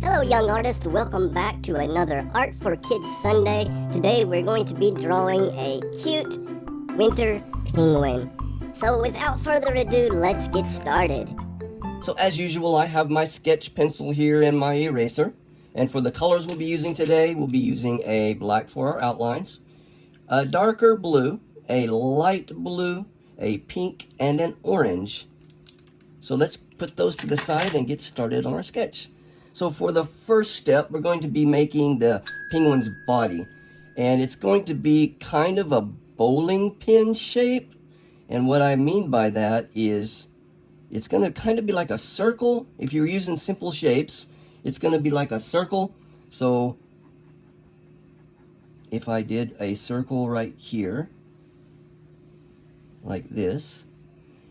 Hello young artists, welcome back to another Art for Kids Sunday. Today we're going to be drawing a cute winter penguin. So without further ado, let's get started. So as usual, I have my sketch pencil here and my eraser. And for the colors we'll be using today, we'll be using a black for our outlines, a darker blue, a light blue, a pink, and an orange. So let's put those to the side and get started on our sketch. So for the first step, we're going to be making the penguin's body. And it's going to be kind of a bowling pin shape. And what I mean by that is it's going to kind of be like a circle. If you're using simple shapes, it's going to be like a circle. So if I did a circle right here, like this,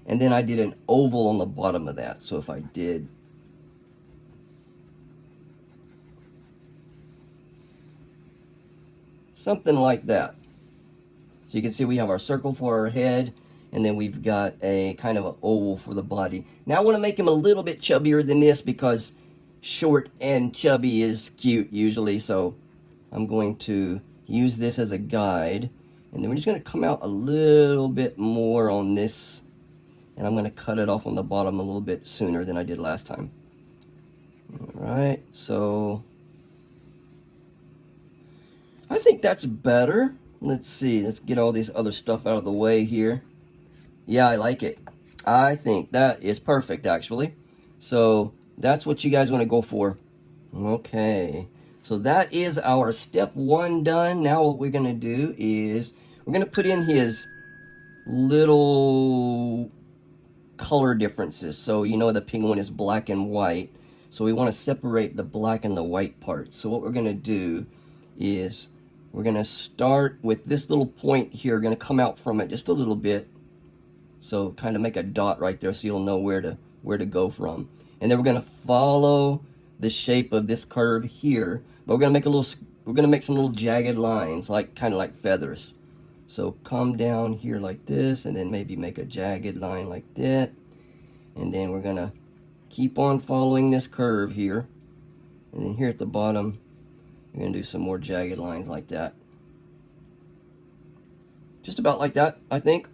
and then I did an oval on the bottom of that. So if I did something like that. So you can see we have our circle for our head, and then we've got a kind of an oval for the body. Now I want to make him a little bit chubbier than this because short and chubby is cute usually. So I'm going to use this as a guide, and then we're just going to come out a little bit more on this, and I'm going to cut it off on the bottom a little bit sooner than I did last time. All right, so I think that's better. Let's see, let's get all this other stuff out of the way here. Yeah, I like it. I think that is perfect, actually. So that's what you guys want to go for. Okay, so that is our step one done. Now what we're going to do is we're going to put in his little color differences. So you know the penguin is black and white. So we want to separate the black and the white part. So what we're going to do is we're going to start with this little point here. We're going to come out from it just a little bit. So kind of make a dot right there so you'll know where to go from. And then we're going to follow the shape of this curve here. But we're going to make some little jagged lines, like kind of like feathers. So come down here like this, and then maybe make a jagged line like that. And then we're going to keep on following this curve here. And then here at the bottom, we're going to do some more jagged lines like that. Just about like that, I think.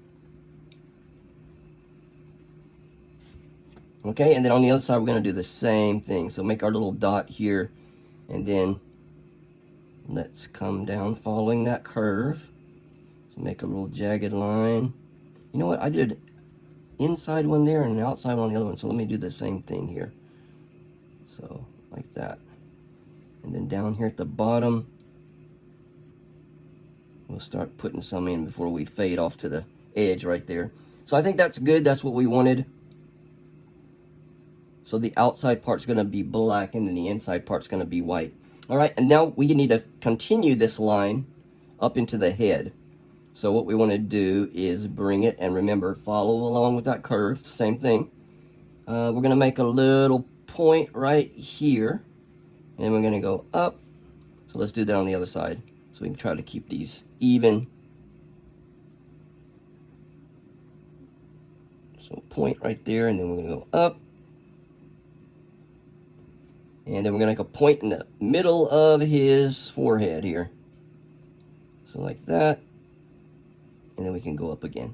Okay, and then on the other side, we're going to do the same thing. So make our little dot here, and then let's come down following that curve. So make a little jagged line. You know what? I did inside one there and an outside one on the other one. So let me do the same thing here. So like that. And then down here at the bottom, we'll start putting some in before we fade off to the edge right there. So I think that's good. That's what we wanted. So the outside part's going to be black, and then the inside part's going to be white. All right, and now we need to continue this line up into the head. So what we want to do is bring it, and remember, follow along with that curve, same thing. We're going to make a little point right here, and we're going to go up. So let's do that on the other side, so we can try to keep these even. So point right there, and then we're going to go up. And then we're going to make a point in the middle of his forehead here. So like that. And then we can go up again.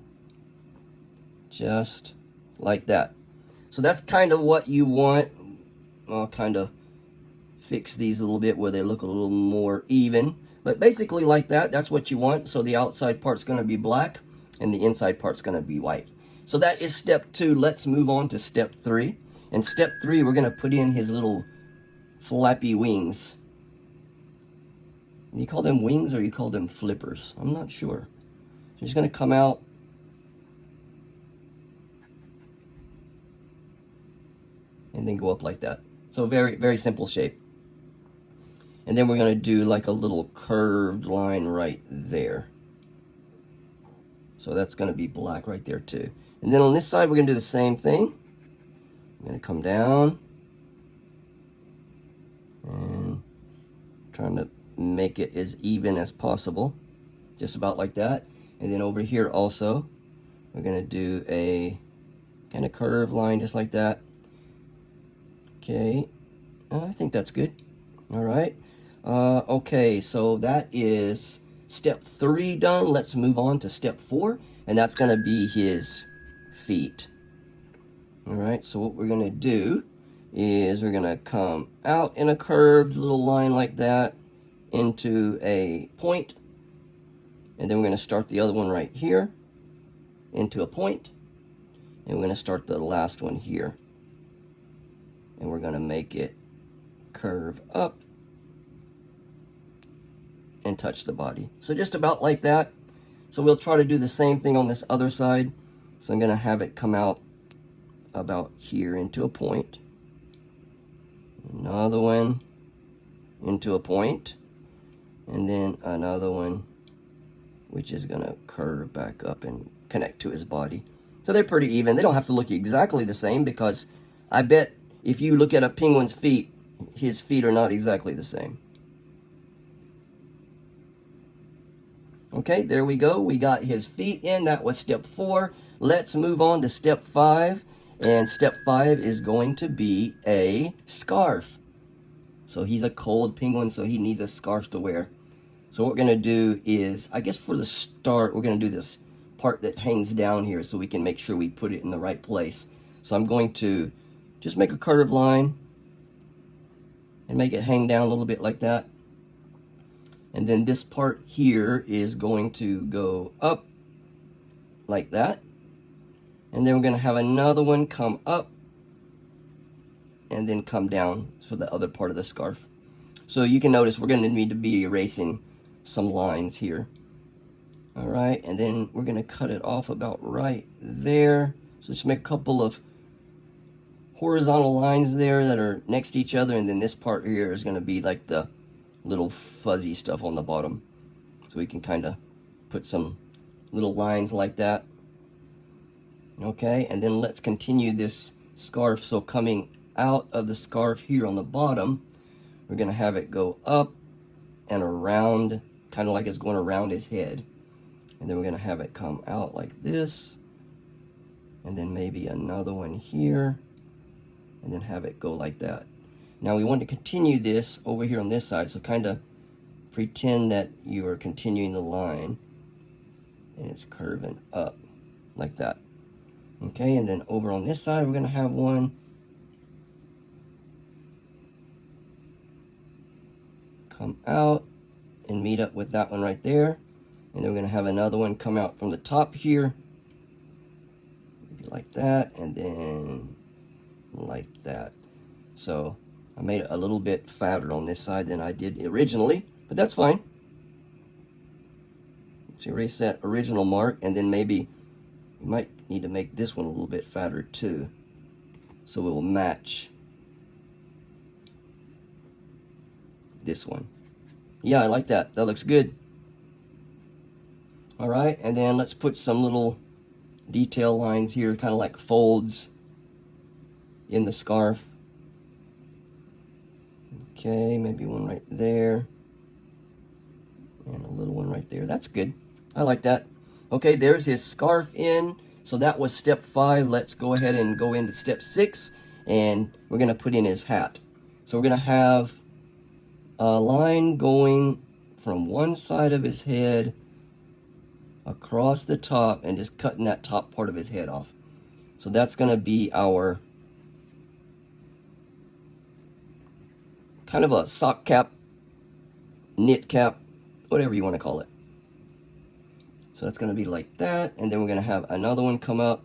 Just like that. So that's kind of what you want. I'll kind of fix these a little bit where they look a little more even. But basically like that, that's what you want. So the outside part's going to be black and the inside part's going to be white. So that is step 2. Let's move on to step 3. And step 3, we're going to put in his little flappy wings. You call them wings or you call them flippers? I'm not sure. So he's going to come out. And then go up like that. So very, very simple shape. And then we're going to do like a little curved line right there. So that's going to be black right there too. And then on this side, we're going to do the same thing. I'm going to come down. And trying to make it as even as possible, just about like that. And then over here also, we're going to do a kind of curved line just like that. Okay, I think that's good. All right. Okay, so that is step 3 done. Let's move on to step 4, and that's going to be his feet. All right, so what we're going to do is we're going to come out in a curved little line like that into a point, and then we're going to start the other one right here into a point, and we're going to start the last one here, and we're going to make it curve up and touch the body. So just about like that. So we'll try to do the same thing on this other side. So I'm going to have it come out about here into a point, another one into a point, and then another one which is going to curve back up and connect to his body. So they're pretty even. They don't have to look exactly the same, because I bet if you look at a penguin's feet, his feet are not exactly the same. Okay, there we go. We got his feet in. That was step 4. Let's move on to step 5. And step 5 is going to be a scarf. So he's a cold penguin, so he needs a scarf to wear. So what we're going to do is, I guess for the start, we're going to do this part that hangs down here so we can make sure we put it in the right place. So I'm going to just make a curved line and make it hang down a little bit like that. And then this part here is going to go up like that. And then we're going to have another one come up and then come down for the other part of the scarf. So you can notice we're going to need to be erasing some lines here. All right, and then we're going to cut it off about right there. So just make a couple of horizontal lines there that are next to each other, and then this part here is going to be like the little fuzzy stuff on the bottom. So we can kind of put some little lines like that. Okay, and then let's continue this scarf. So coming out of the scarf here on the bottom, we're going to have it go up and around, kind of like it's going around his head. And then we're going to have it come out like this, and then maybe another one here, and then have it go like that. Now we want to continue this over here on this side, so kind of pretend that you are continuing the line, and it's curving up like that. Okay, and then over on this side, we're going to have one come out and meet up with that one right there. And then we're going to have another one come out from the top here, maybe like that, and then like that. So I made it a little bit fatter on this side than I did originally, but that's fine. Let's erase that original mark, and then maybe we might need to make this one a little bit fatter too, so it will match this one. Yeah, I like that. That looks good. All right, and then let's put some little detail lines here, kind of like folds in the scarf. Okay, maybe one right there, and a little one right there. That's good. I like that. Okay, there's his scarf in. So that was step 5. Let's go ahead and go into step 6, and we're going to put in his hat. So we're going to have a line going from one side of his head across the top and just cutting that top part of his head off. So that's going to be our kind of a sock cap, knit cap, whatever you want to call it. So that's going to be like that, and then we're going to have another one come up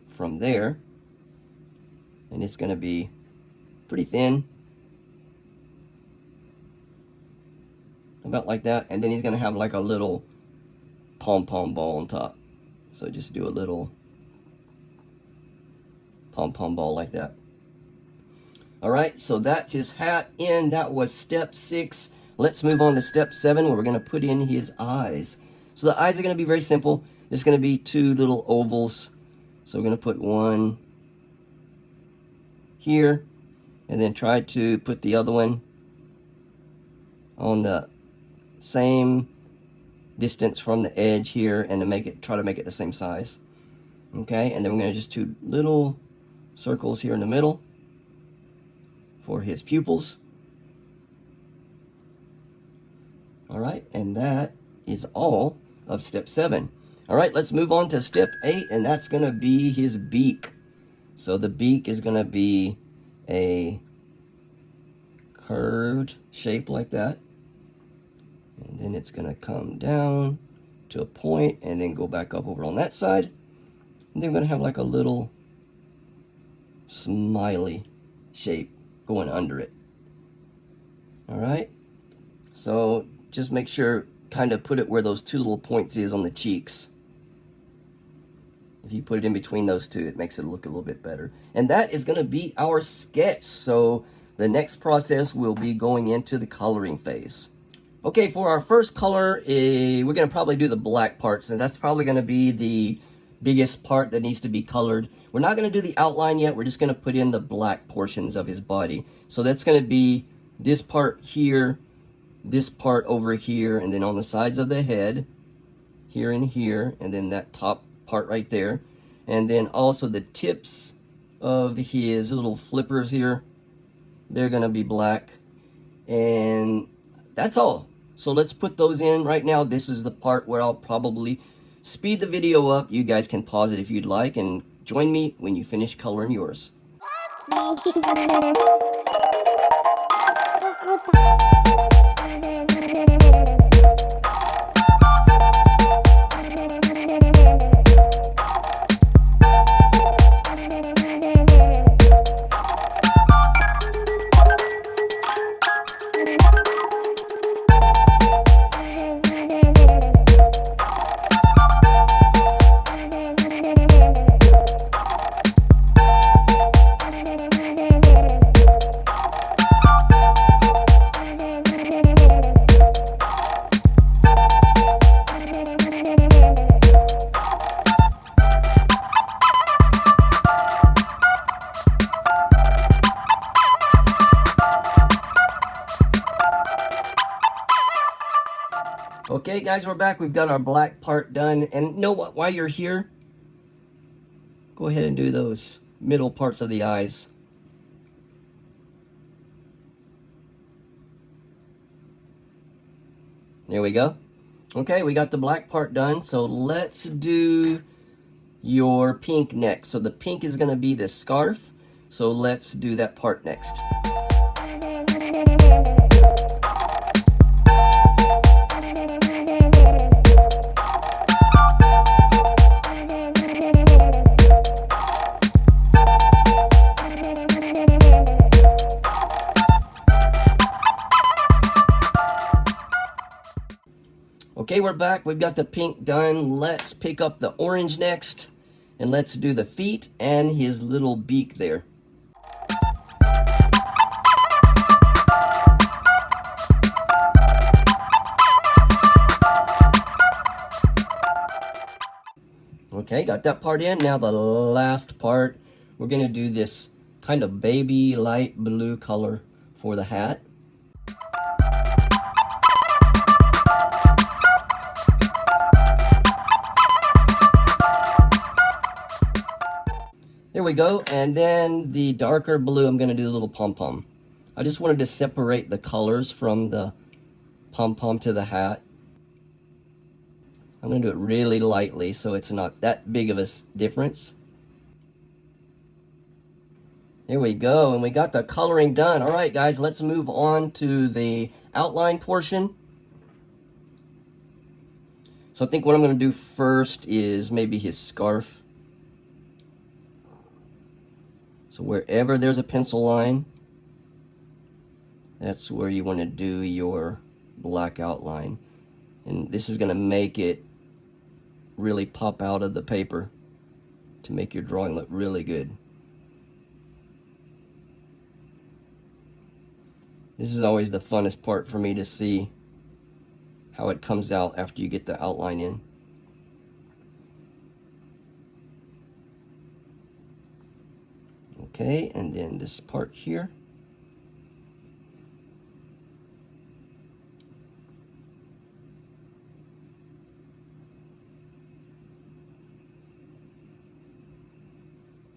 from there, and it's going to be pretty thin, about like that, and then he's going to have like a little pom-pom ball on top. So just do a little pom-pom ball like that. All right, so that's his hat in. That was step 6. Let's move on to step 7, where we're going to put in his eyes. So the eyes are going to be very simple. There's going to be 2 little ovals. So we're going to put one here, and then try to put the other one on the same distance from the edge here, and to try to make it the same size. Okay, and then we're going to just 2 little circles here in the middle for his pupils. All right, and that is all of step 7. All right, let's move on to step 8, and that's going to be his beak. So the beak is going to be a curved shape like that. And then it's going to come down to a point and then go back up over on that side. And then we're going to have like a little smiley shape going under it. All right, so just make sure, kind of put it where those 2 little points is on the cheeks. If you put it in between those 2, it makes it look a little bit better. And that is going to be our sketch. So the next process will be going into the coloring phase. Okay, for our first color, we're going to probably do the black parts, and that's probably going to be the biggest part that needs to be colored. We're not going to do the outline yet. We're just going to put in the black portions of his body. So that's going to be this part here, this part over here, and then on the sides of the head, here and here, and then that top part right there. And then also the tips of his little flippers here, they're going to be black. And that's all. So let's put those in right now. This is the part where I'll probably speed the video up. You guys can pause it if you'd like and join me when you finish coloring yours. Okay guys, we're back. We've got our black part done. And you know what, while you're here, go ahead and do those middle parts of the eyes. There we go. Okay, we got the black part done. So let's do your pink next. So the pink is going to be the scarf. So let's do that part next. Okay, we're back. We've got the pink done. Let's pick up the orange next. And let's do the feet and his little beak there. Okay, got that part in. Now the last part, we're going to do this kind of baby light blue color for the hat. There we go, and then the darker blue, I'm going to do a little pom-pom. I just wanted to separate the colors from the pom-pom to the hat. I'm going to do it really lightly so it's not that big of a difference. There we go, and we got the coloring done. All right, guys, let's move on to the outline portion. So I think what I'm going to do first is maybe his scarf. So wherever there's a pencil line, that's where you want to do your black outline. And this is going to make it really pop out of the paper to make your drawing look really good. This is always the funnest part for me to see how it comes out after you get the outline in. Okay, and then this part here.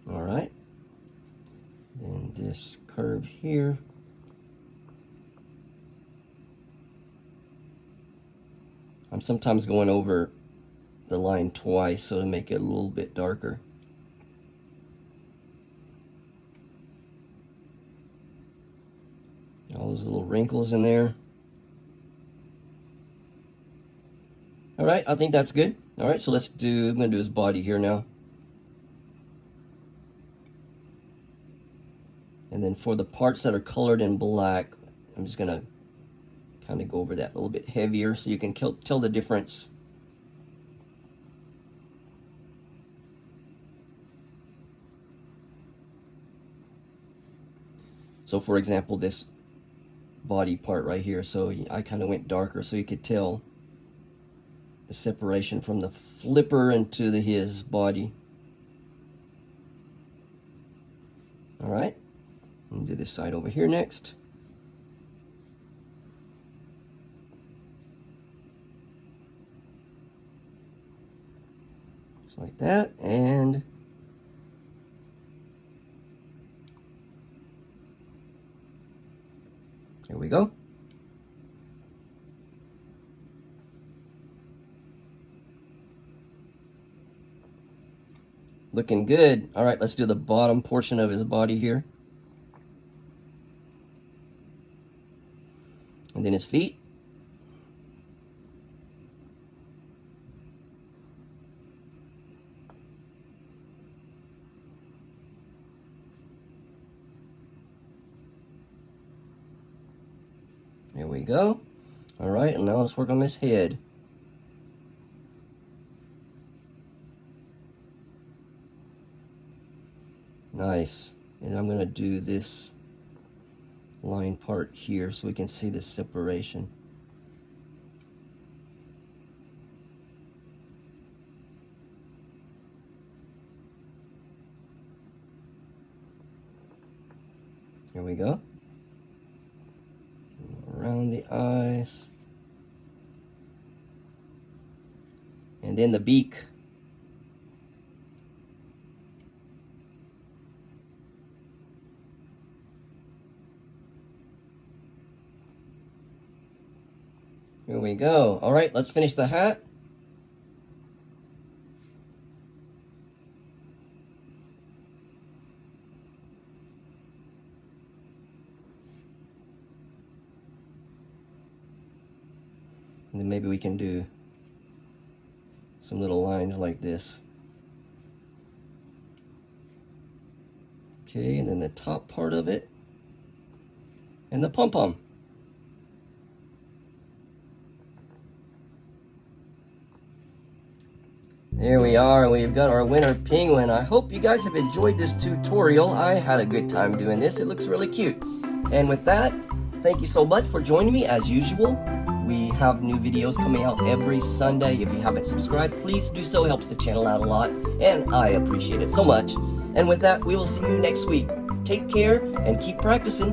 All right. Then this curve curve here. I'm sometimes going over the line twice so to make it a little bit darker. All those little wrinkles in there. All right, I think that's good. All right, so I'm gonna do his body here now. And then for the parts that are colored in black, I'm just gonna kind of go over that a little bit heavier so you can tell the difference. So for example, this body part right here, so I kind of went darker so you could tell the separation from the flipper into his body. All right, I'm gonna do this side over here next. Just like that, and here we go. Looking good. All right, let's do the bottom portion of his body here. And then his feet. There we go. All right, and now let's work on this head. Nice. And I'm going to do this line part here so we can see the separation. Here we go. Around the eyes. And then the beak. Here we go. All right, let's finish the hat. And then maybe we can do some little lines like this. Okay, and then the top part of it. And the pom-pom. There we are, we've got our winter penguin. I hope you guys have enjoyed this tutorial. I had a good time doing this. It looks really cute. And with that, thank you so much for joining me as usual. We have new videos coming out every Sunday. If you haven't subscribed, please do so. It helps the channel out a lot, and I appreciate it so much. And with that, we will see you next week. Take care and keep practicing.